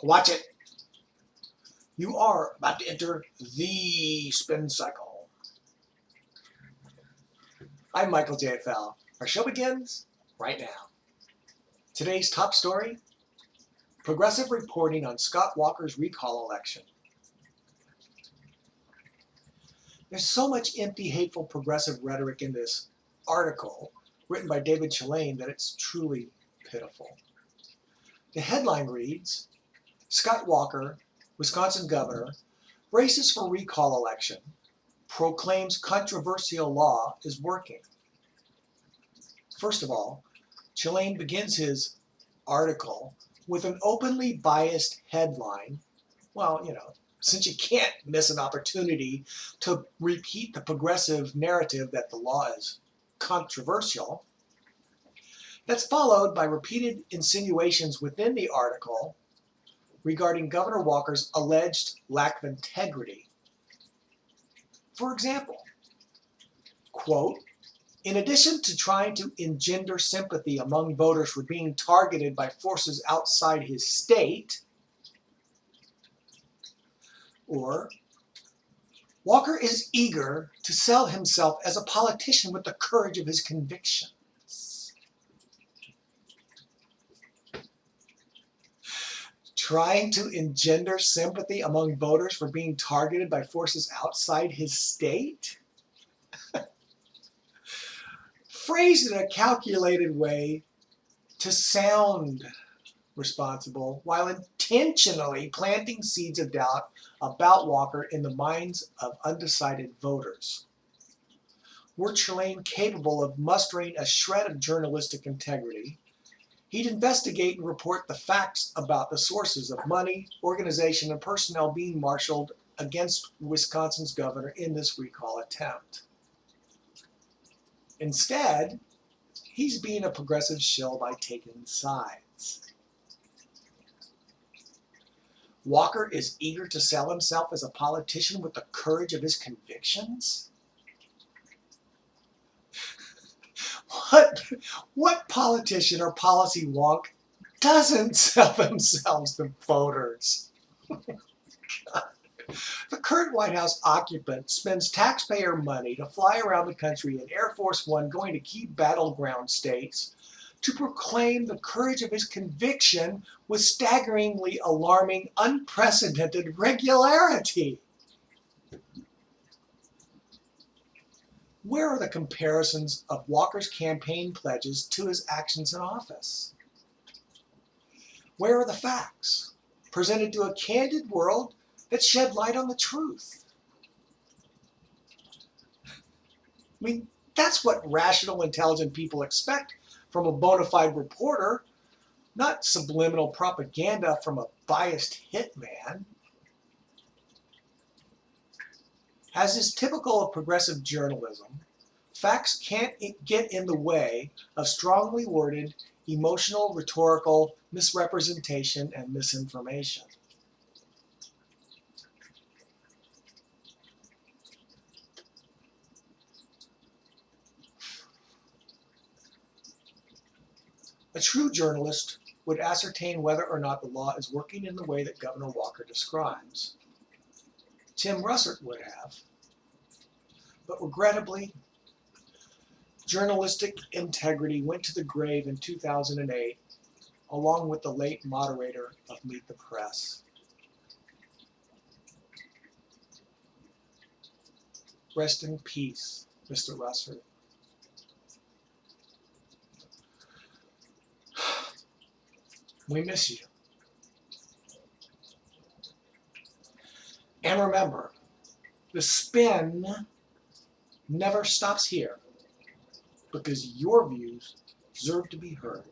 Watch it. You are about to enter the spin cycle. I'm Michael JFL. Our show begins right now. Today's top story, progressive reporting on Scott Walker's recall election. There's so much empty, hateful, progressive rhetoric in this article written by David Chilane that it's truly pitiful. The headline reads, Scott Walker, Wisconsin governor, braces for recall election, proclaims controversial law is working. First of all, Chilane begins his article with an openly biased headline. Well, since you can't miss an opportunity to repeat the progressive narrative that the law is controversial, that's followed by repeated insinuations within the article regarding Governor Walker's alleged lack of integrity. For example, quote, in addition to trying to engender sympathy among voters for being targeted by forces outside his state, or Walker is eager to sell himself as a politician with the courage of his convictions. Trying to engender sympathy among voters for being targeted by forces outside his state? Phrased in a calculated way to sound responsible while intentionally planting seeds of doubt about Walker in the minds of undecided voters. Were Chilane capable of mustering a shred of journalistic integrity, he'd investigate and report the facts about the sources of money, organization, and personnel being marshaled against Wisconsin's governor in this recall attempt. Instead, he's being a progressive shill by taking sides. Walker is eager to sell himself as a politician with the courage of his convictions? What politician or policy wonk doesn't sell themselves to voters? The current White House occupant spends taxpayer money to fly around the country in Air Force One going to key battleground states to proclaim the courage of his conviction with staggeringly alarming, unprecedented regularity. Where are the comparisons of Walker's campaign pledges to his actions in office? Where are the facts presented to a candid world that shed light on the truth? That's what rational, intelligent people expect from a bona fide reporter, not subliminal propaganda from a biased hitman. As is typical of progressive journalism, facts can't get in the way of strongly worded, emotional, rhetorical misrepresentation and misinformation. A true journalist would ascertain whether or not the law is working in the way that Governor Walker describes. Tim Russert would have, but regrettably, journalistic integrity went to the grave in 2008, along with the late moderator of Meet the Press. Rest in peace, Mr. Russert. We miss you. And remember, the spin never stops here because your views deserve to be heard.